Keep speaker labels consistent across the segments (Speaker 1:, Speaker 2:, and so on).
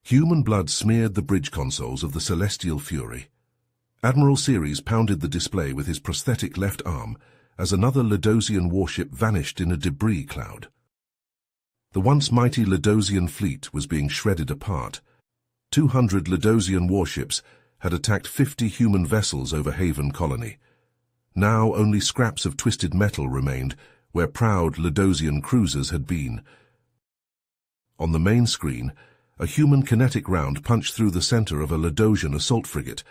Speaker 1: Human blood smeared the bridge consoles of the Celestial Fury. Admiral Ceres pounded the display with his prosthetic left arm as another Ledosian warship vanished in a debris cloud. The once mighty Ledosian fleet was being shredded apart. 200 Ledosian warships had attacked 50 human vessels over Haven Colony. Now only scraps of twisted metal remained where proud Ledosian cruisers had been. On the main screen, a human kinetic round punched through the center of a Ledosian assault frigate.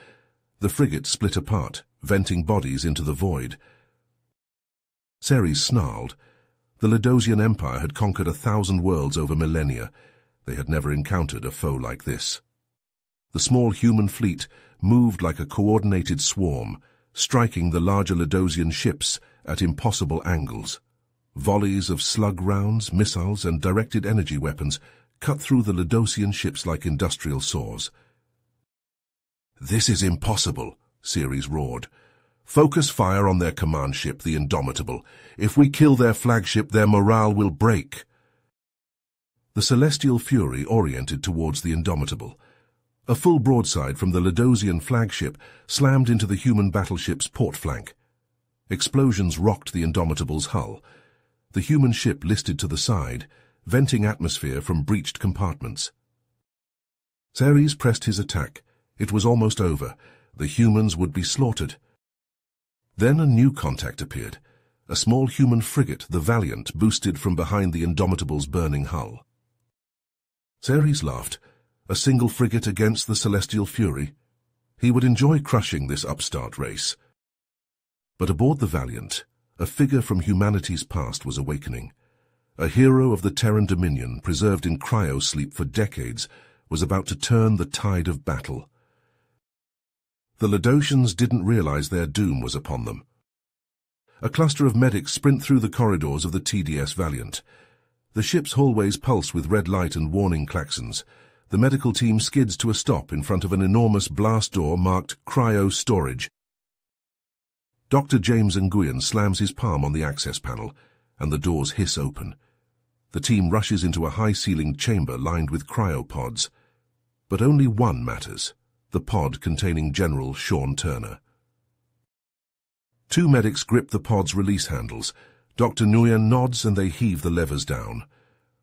Speaker 1: The frigate split apart, venting bodies into the void. Ceres snarled. The Ledosian Empire had conquered 1,000 worlds over millennia. They had never encountered a foe like this. The small human fleet moved like a coordinated swarm, striking the larger Ledosian ships at impossible angles. Volleys of slug rounds, missiles, and directed energy weapons cut through the Ledosian ships like industrial saws. "This is impossible," Ceres roared. "Focus fire on their command ship, the Indomitable. If we kill their flagship, their morale will break." The Celestial Fury oriented towards the Indomitable. A full broadside from the Ledosian flagship slammed into the human battleship's port flank. Explosions rocked the Indomitable's hull. The human ship listed to the side, venting atmosphere from breached compartments. Ceres pressed his attack. It was almost over. The humans would be slaughtered. Then a new contact appeared. A small human frigate, the Valiant, boosted from behind the Indomitable's burning hull. Ceres laughed. A single frigate against the Celestial Fury? He would enjoy crushing this upstart race. But aboard the Valiant, a figure from humanity's past was awakening. A hero of the Terran Dominion, preserved in cryo sleep for decades, was about to turn the tide of battle. The Ledosians didn't realize their doom was upon them. A cluster of medics sprint through the corridors of the TDS Valiant. The ship's hallways pulse with red light and warning klaxons. The medical team skids to a stop in front of an enormous blast door marked Cryo Storage. Dr. James Nguyen slams his palm on the access panel, and the doors hiss open. The team rushes into a high-ceilinged chamber lined with cryopods. But only one matters, the pod containing General Sean Turner. Two medics grip the pod's release handles. Dr. Nguyen nods and they heave the levers down.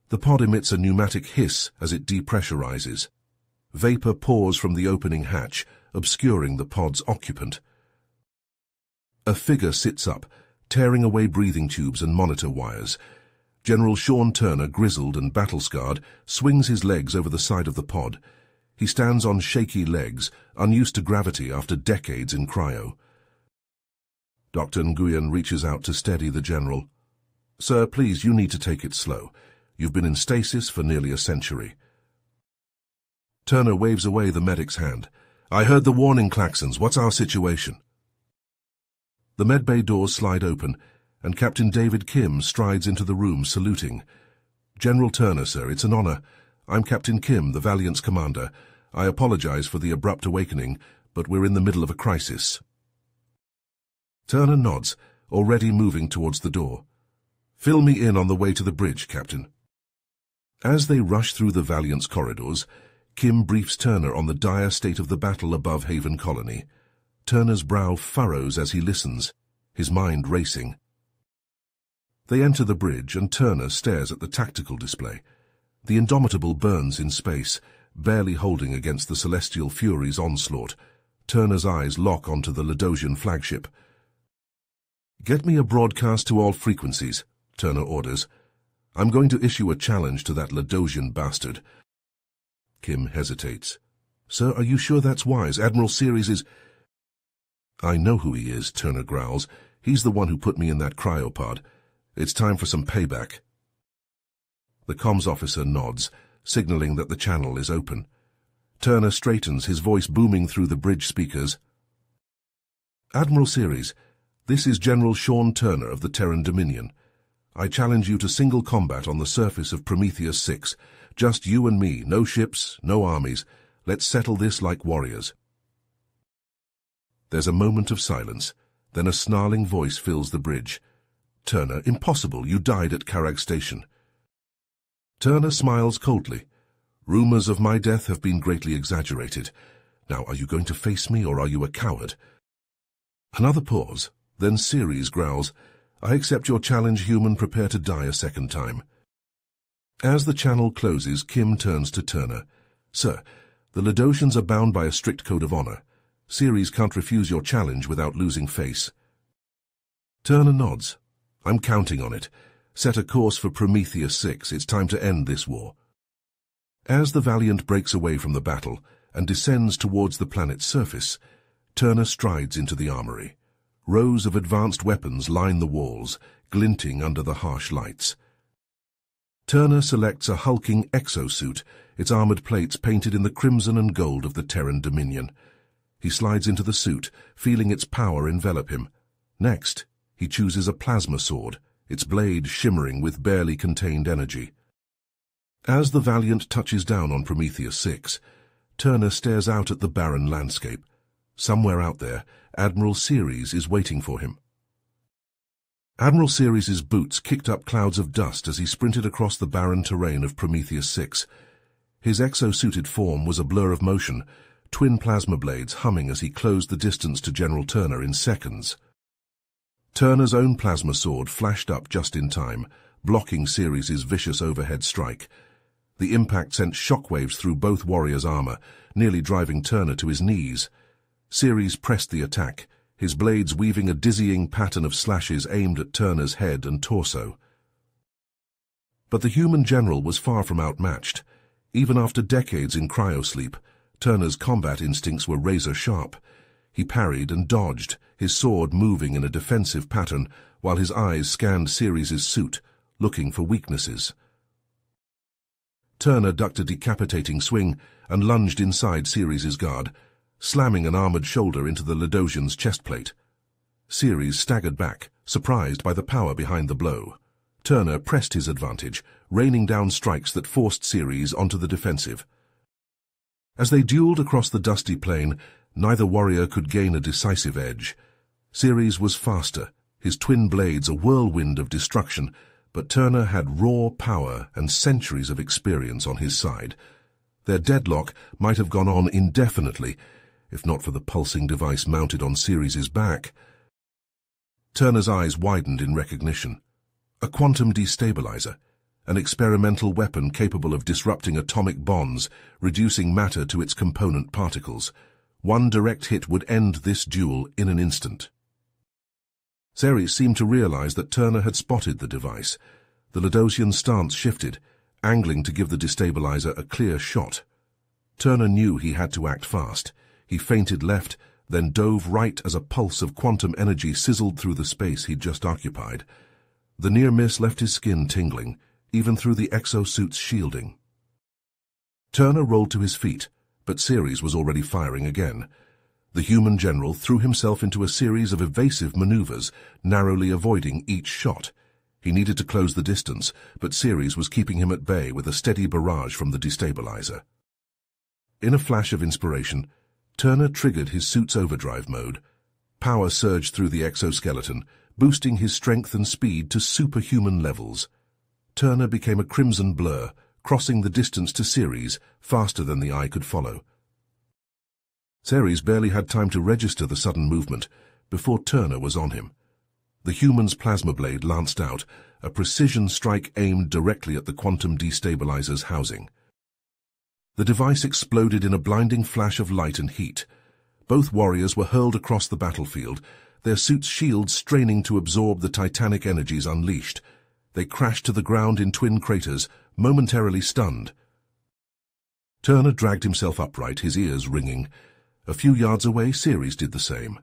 Speaker 1: The pod emits a pneumatic hiss as it depressurizes. Vapor pours from the opening hatch, obscuring the pod's occupant. A figure sits up, tearing away breathing tubes and monitor wires. General Sean Turner, grizzled and battle-scarred, swings his legs over the side of the pod. He stands on shaky legs, unused to gravity after decades in cryo. Dr. Nguyen reaches out to steady the general. "Sir, please, you need to take it slow. You've been in stasis for nearly a century." Turner waves away the medic's hand. "I heard the warning klaxons. What's our situation?" The medbay doors slide open, and Captain David Kim strides into the room, saluting. "General Turner, sir, it's an honor. I'm Captain Kim, the Valiant's commander. I apologize for the abrupt awakening, but we're in the middle of a crisis." Turner nods, already moving towards the door. "Fill me in on the way to the bridge, Captain." As they rush through the Valiant's corridors, Kim briefs Turner on the dire state of the battle above Haven Colony. Turner's brow furrows as he listens, his mind racing. They enter the bridge, and Turner stares at the tactical display. The Indomitable burns in space, barely holding against the Celestial Fury's onslaught. Turner's eyes lock onto the Ledosian flagship. "Get me a broadcast to all frequencies," Turner orders. "I'm going to issue a challenge to that Ledosian bastard." Kim hesitates. "Sir, are you sure that's wise? Admiral Ceres is—" "I know who he is," Turner growls. "He's the one who put me in that cryopod. It's time for some payback." The comms officer nods, signaling that the channel is open. Turner straightens, his voice booming through the bridge speakers. "Admiral Ceres, this is General Sean Turner of the Terran Dominion. I challenge you to single combat on the surface of Prometheus 6. Just you and me, no ships, no armies. Let's settle this like warriors." There's a moment of silence, then a snarling voice fills the bridge. "Turner, impossible, you died at Karag Station." Turner smiles coldly. Rumors of my death have been greatly exaggerated. Now, are you going to face me, or are you a coward? Another pause. Then Ceres growls, I accept your challenge, human. Prepare to die a second time. As the channel closes, Kim turns to Turner. Sir, the Ledosians are bound by a strict code of honor. Ceres can't refuse your challenge without losing face. Turner nods. I'm counting on it. Set a course for Prometheus 6. It's time to end this war. As the Valiant breaks away from the battle and descends towards the planet's surface, Turner strides into the armory. Rows of advanced weapons line the walls, glinting under the harsh lights. Turner selects a hulking exosuit, its armored plates painted in the crimson and gold of the Terran Dominion. He slides into the suit, feeling its power envelop him. Next, he chooses a plasma sword, its blade shimmering with barely contained energy. As the Valiant touches down on Prometheus 6, Turner stares out at the barren landscape. Somewhere out there, Admiral Ceres is waiting for him. Admiral Ceres's boots kicked up clouds of dust as he sprinted across the barren terrain of Prometheus 6. His exosuited form was a blur of motion, twin plasma blades humming as he closed the distance to General Turner in seconds. Turner's own plasma sword flashed up just in time, blocking Ceres's vicious overhead strike. The impact sent shockwaves through both warriors' armor, nearly driving Turner to his knees. Ceres pressed the attack, his blades weaving a dizzying pattern of slashes aimed at Turner's head and torso. But the human general was far from outmatched. Even after decades in cryosleep, Turner's combat instincts were razor-sharp. He parried and dodged, his sword moving in a defensive pattern, while his eyes scanned Ceres's suit, looking for weaknesses. Turner ducked a decapitating swing and lunged inside Ceres's guard, slamming an armored shoulder into the Ledosian's chestplate. Ceres staggered back, surprised by the power behind the blow. Turner pressed his advantage, raining down strikes that forced Ceres onto the defensive. As they dueled across the dusty plain, neither warrior could gain a decisive edge. Ceres was faster, his twin blades a whirlwind of destruction, but Turner had raw power and centuries of experience on his side. Their deadlock might have gone on indefinitely, if not for the pulsing device mounted on Ceres's back. Turner's eyes widened in recognition. A quantum destabilizer, an experimental weapon capable of disrupting atomic bonds, reducing matter to its component particles. One direct hit would end this duel in an instant. Ceres seemed to realize that Turner had spotted the device. The Ledosian's stance shifted, angling to give the destabilizer a clear shot. Turner knew he had to act fast. He feinted left, then dove right as a pulse of quantum energy sizzled through the space he'd just occupied. The near miss left his skin tingling, even through the exosuit's shielding. Turner rolled to his feet, but Ceres was already firing again. The human general threw himself into a series of evasive maneuvers, narrowly avoiding each shot. He needed to close the distance, but Ceres was keeping him at bay with a steady barrage from the destabilizer. In a flash of inspiration, Turner triggered his suit's overdrive mode. Power surged through the exoskeleton, boosting his strength and speed to superhuman levels. Turner became a crimson blur, crossing the distance to Ceres faster than the eye could follow. Ceres barely had time to register the sudden movement before Turner was on him. The human's plasma blade lanced out, a precision strike aimed directly at the quantum destabilizer's housing. The device exploded in a blinding flash of light and heat. Both warriors were hurled across the battlefield, their suits' shields straining to absorb the titanic energies unleashed. They crashed to the ground in twin craters, momentarily stunned. Turner dragged himself upright, his ears ringing. A few yards away, Ceres did the same.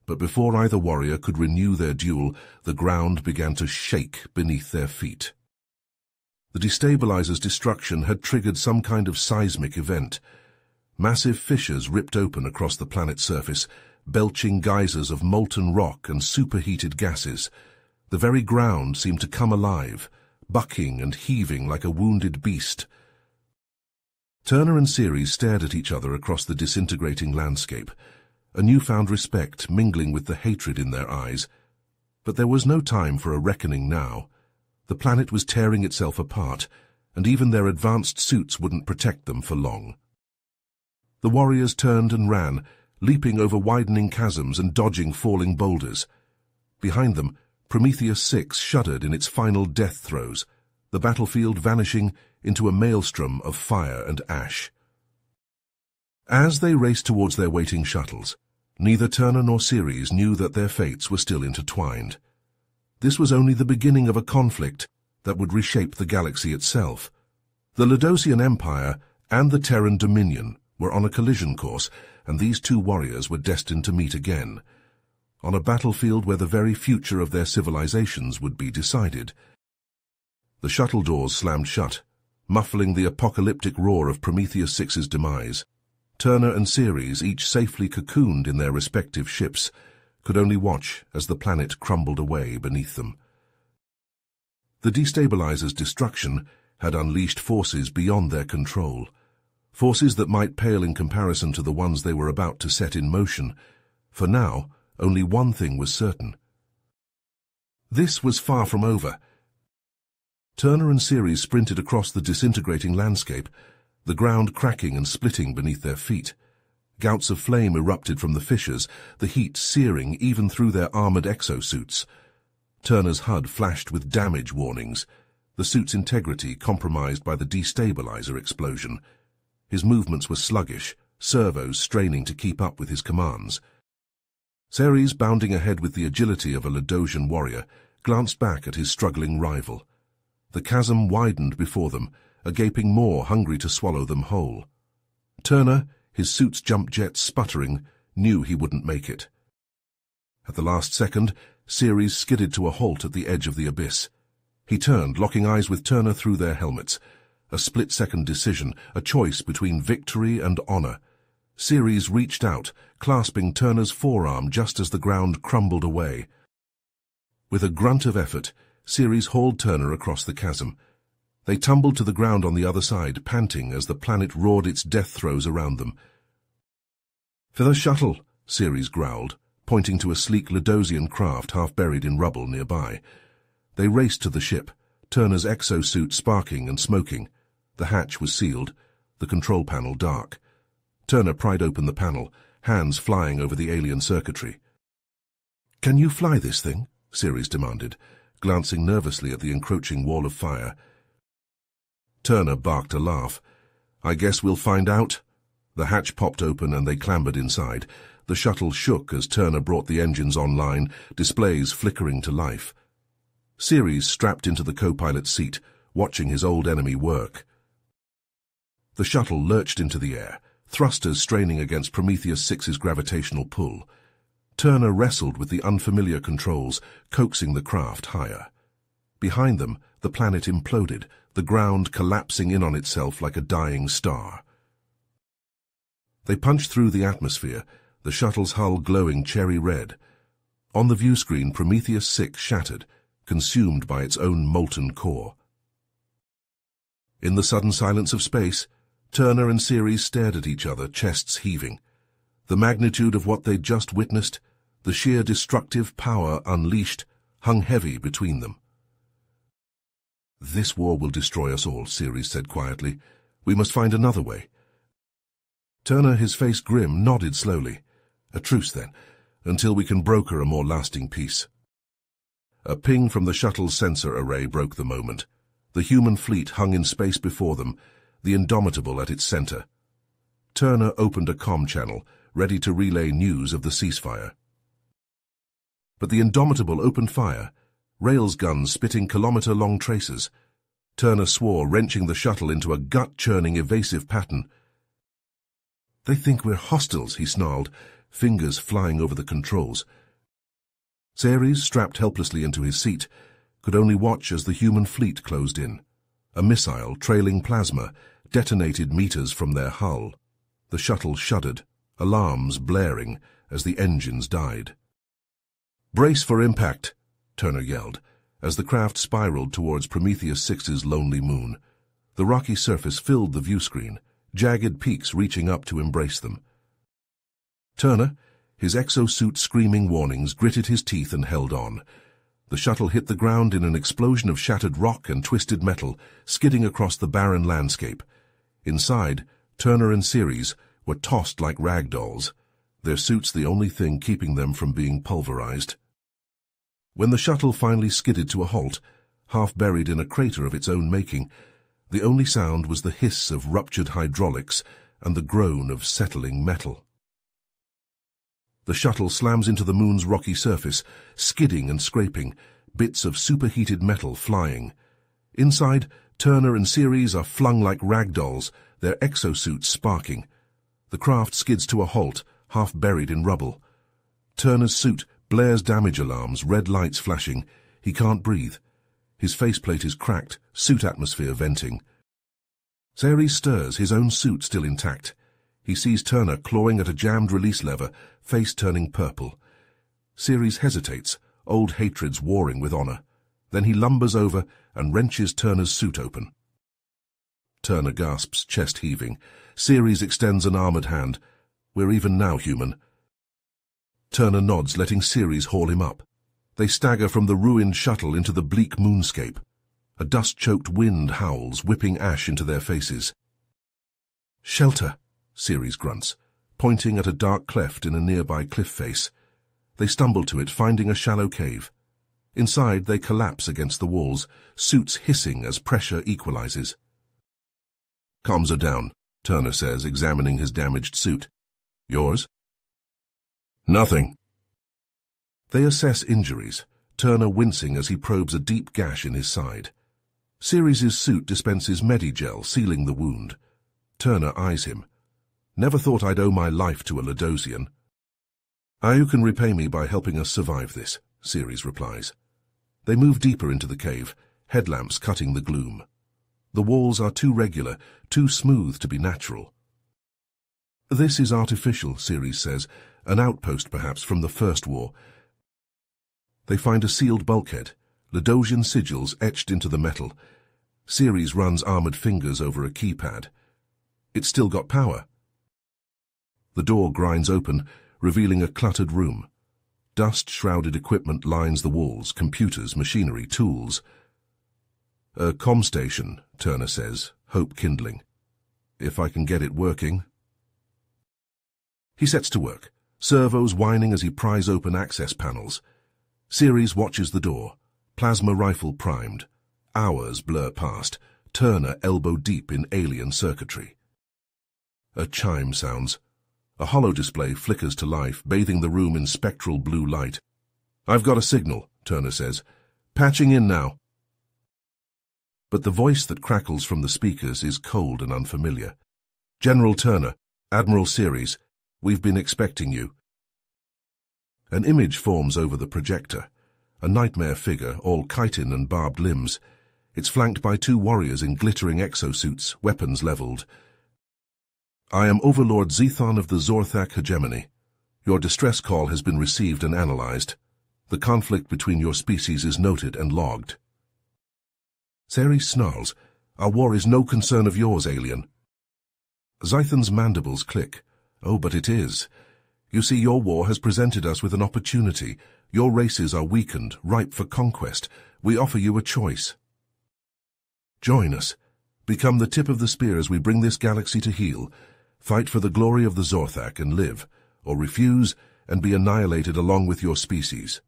Speaker 1: But before either warrior could renew their duel, the ground began to shake beneath their feet. The destabilizer's destruction had triggered some kind of seismic event. Massive fissures ripped open across the planet's surface, belching geysers of molten rock and superheated gases. The very ground seemed to come alive, bucking and heaving like a wounded beast. Turner and Ceres stared at each other across the disintegrating landscape, a newfound respect mingling with the hatred in their eyes. But there was no time for a reckoning now. The planet was tearing itself apart, and even their advanced suits wouldn't protect them for long. The warriors turned and ran, leaping over widening chasms and dodging falling boulders. Behind them, Prometheus 6 shuddered in its final death throes, the battlefield vanishing into a maelstrom of fire and ash. As they raced towards their waiting shuttles, neither Turner nor Ceres knew that their fates were still intertwined. This was only the beginning of a conflict that would reshape the galaxy itself. The Lodosian Empire and the Terran Dominion were on a collision course, and these two warriors were destined to meet again, on a battlefield where the very future of their civilizations would be decided. The shuttle doors slammed shut, muffling the apocalyptic roar of Prometheus 6's demise. Turner and Ceres, each safely cocooned in their respective ships, could only watch as the planet crumbled away beneath them. The destabilizer's destruction had unleashed forces beyond their control, forces that might pale in comparison to the ones they were about to set in motion. For now, only one thing was certain. This was far from over. Turner and Ceres sprinted across the disintegrating landscape, the ground cracking and splitting beneath their feet. Gouts of flame erupted from the fissures, the heat searing even through their armored exosuits. Turner's HUD flashed with damage warnings, the suit's integrity compromised by the destabilizer explosion. His movements were sluggish, servos straining to keep up with his commands. Ceres, bounding ahead with the agility of a Lodosian warrior, glanced back at his struggling rival. The chasm widened before them, a gaping maw hungry to swallow them whole. Turner, his suit's jump jets sputtering, knew he wouldn't make it. At the last second, Ceres skidded to a halt at the edge of the abyss. He turned, locking eyes with Turner through their helmets. A split-second decision, a choice between victory and honor. Ceres reached out, clasping Turner's forearm just as the ground crumbled away. With a grunt of effort, Ceres hauled Turner across the chasm. They tumbled to the ground on the other side, panting as the planet roared its death throes around them. "For the shuttle," Ceres growled, pointing to a sleek Lodosian craft half buried in rubble nearby. They raced to the ship, Turner's exosuit sparking and smoking. The hatch was sealed, the control panel dark. Turner pried open the panel, hands flying over the alien circuitry. "Can you fly this thing?" Ceres demanded, glancing nervously at the encroaching wall of fire. Turner barked a laugh. "I guess we'll find out." The hatch popped open and they clambered inside. The shuttle shook as Turner brought the engines online, displays flickering to life. Ceres strapped into the co-pilot's seat, watching his old enemy work. The shuttle lurched into the air, thrusters straining against Prometheus 6's gravitational pull. Turner wrestled with the unfamiliar controls, coaxing the craft higher. Behind them, the planet imploded, the ground collapsing in on itself like a dying star. They punched through the atmosphere, the shuttle's hull glowing cherry red. On the view screen, Prometheus 6 shattered, consumed by its own molten core. In the sudden silence of space, Turner and Ceres stared at each other, chests heaving. The magnitude of what they'd just witnessed, the sheer destructive power unleashed, hung heavy between them. "This war will destroy us all," Ceres said quietly. "We must find another way." Turner, his face grim, nodded slowly. "A truce, then, until we can broker a more lasting peace." A ping from the shuttle's sensor array broke the moment. The human fleet hung in space before them, the Indomitable at its center. Turner opened a comm channel, ready to relay news of the ceasefire. But the Indomitable opened fire, rails guns spitting kilometer-long traces. Turner swore, wrenching the shuttle into a gut-churning evasive pattern. "They think we're hostiles," he snarled, fingers flying over the controls. Ceres, strapped helplessly into his seat, could only watch as the human fleet closed in. A missile, trailing plasma, detonated meters from their hull. The shuttle shuddered, alarms blaring as the engines died. "Brace for impact," Turner yelled, as the craft spiraled towards Prometheus 6's lonely moon. The rocky surface filled the viewscreen, jagged peaks reaching up to embrace them. Turner, his exosuit screaming warnings, gritted his teeth and held on. The shuttle hit the ground in an explosion of shattered rock and twisted metal, skidding across the barren landscape. Inside, Turner and Ceres were tossed like rag dolls, their suits the only thing keeping them from being pulverized. When the shuttle finally skidded to a halt, half buried in a crater of its own making, the only sound was the hiss of ruptured hydraulics and the groan of settling metal. The shuttle slams into the moon's rocky surface, skidding and scraping, bits of superheated metal flying. Inside, Turner and Ceres are flung like rag dolls, their exosuits sparking. The craft skids to a halt, half buried in rubble. Turner's suit blares damage alarms, red lights flashing. He can't breathe. His faceplate is cracked, suit atmosphere venting. Ceres stirs, his own suit still intact. He sees Turner clawing at a jammed release lever, face turning purple. Ceres hesitates, old hatreds warring with honor. Then he lumbers over and wrenches Turner's suit open. Turner gasps, chest heaving. Ceres extends an armored hand. We're even now human. Turner nods, letting Ceres haul him up. They stagger from the ruined shuttle into the bleak moonscape. A dust-choked wind howls, whipping ash into their faces. "Shelter," Ceres grunts, pointing at a dark cleft in a nearby cliff face. They stumble to it, finding a shallow cave. Inside, they collapse against the walls, suits hissing as pressure equalizes. "Comms are down," Turner says, examining his damaged suit. "Yours?" "Nothing." They assess injuries, Turner wincing as he probes a deep gash in his side. Ceres' suit dispenses Medigel, sealing the wound. Turner eyes him. "Never thought I'd owe my life to a Ladosian." "You can repay me by helping us survive this," Ceres replies. They move deeper into the cave, headlamps cutting the gloom. The walls are too regular, too smooth to be natural. "This is artificial," Ceres says, "an outpost perhaps from the First War." They find a sealed bulkhead, Ladosian sigils etched into the metal. Ceres runs armored fingers over a keypad. It's still got power. The door grinds open, revealing a cluttered room. Dust-shrouded equipment lines the walls, computers, machinery, tools. "A comm station," Turner says, hope kindling. "If I can get it working." He sets to work, servos whining as he pries open access panels. Ceres watches the door, plasma rifle primed. Hours blur past, Turner elbow-deep in alien circuitry. A chime sounds. A holodisplay flickers to life, bathing the room in spectral blue light. "I've got a signal," Turner says. "Patching in now." But the voice that crackles from the speakers is cold and unfamiliar. "General Turner, Admiral Ceres, we've been expecting you." An image forms over the projector, a nightmare figure, all chitin and barbed limbs. It's flanked by two warriors in glittering exosuits, weapons leveled. "I am Overlord Zethon of the Zorthak hegemony. Your distress call has been received and analyzed. The conflict between your species is noted and logged." Ceres snarls, "Our war is no concern of yours, alien." Zython's mandibles click. "Oh, but it is. You see, your war has presented us with an opportunity. Your races are weakened, ripe for conquest. We offer you a choice. Join us. Become the tip of the spear as we bring this galaxy to heel. Fight for the glory of the Zorthak and live, or refuse and be annihilated along with your species."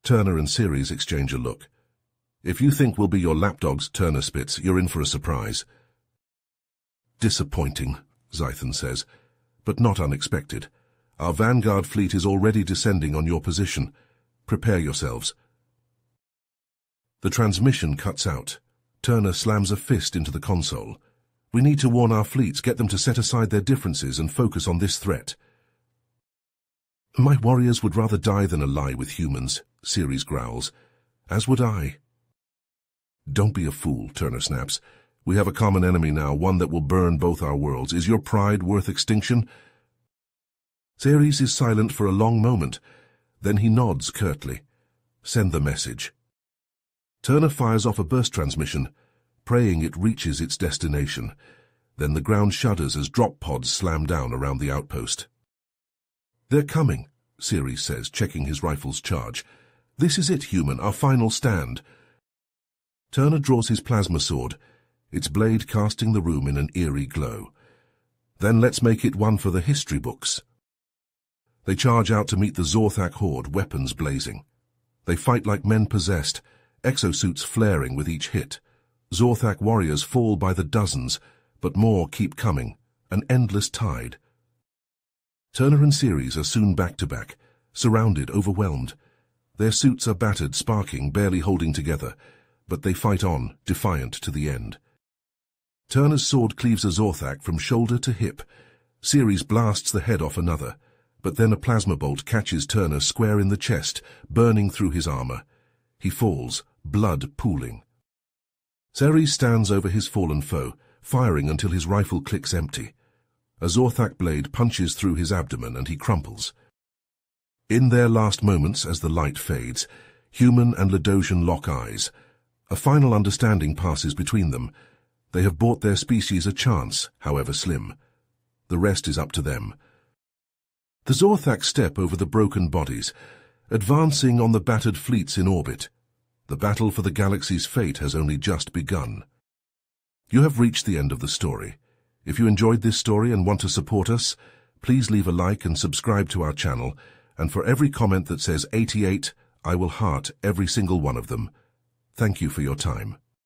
Speaker 1: Turner and Ceres exchange a look. "If you think we'll be your lapdogs," Turner spits, "you're in for a surprise." "Disappointing," Zython says, "but not unexpected. Our vanguard fleet is already descending on your position. Prepare yourselves." The transmission cuts out. Turner slams a fist into the console. "We need to warn our fleets, get them to set aside their differences and focus on this threat." "My warriors would rather die than ally with humans," Ceres growls. "As would I." "Don't be a fool," Turner snaps. "We have a common enemy now, one that will burn both our worlds. Is your pride worth extinction?" Ceres is silent for a long moment. Then he nods curtly. "Send the message." Turner fires off a burst transmission, praying it reaches its destination. Then the ground shudders as drop pods slam down around the outpost. "They're coming," Ceres says, checking his rifle's charge. This is it, human, our final stand. Turner draws his plasma sword, its blade casting the room in an eerie glow. Then let's make it one for the history books. They charge out to meet the Zorthak horde, weapons blazing. They fight like men possessed, exosuits flaring with each hit. Zorthak warriors fall by the dozens, but more keep coming, an endless tide. Turner and Ceres are soon back-to-back, surrounded, overwhelmed. Their suits are battered, sparking, barely holding together, but they fight on, defiant to the end. Turner's sword cleaves a Zorthak from shoulder to hip. Ceres blasts the head off another, but then a plasma bolt catches Turner square in the chest, burning through his armor. He falls, blood pooling. Ceres stands over his fallen foe, firing until his rifle clicks empty. A Zorthak blade punches through his abdomen and he crumples. In their last moments, as the light fades, human and Ledosian lock eyes. A final understanding passes between them. They have bought their species a chance, however slim. The rest is up to them. The Zorthak step over the broken bodies, advancing on the battered fleets in orbit. The battle for the galaxy's fate has only just begun. You have reached the end of the story. If you enjoyed this story and want to support us, please leave a like and subscribe to our channel, and for every comment that says 88, I will heart every single one of them. Thank you for your time.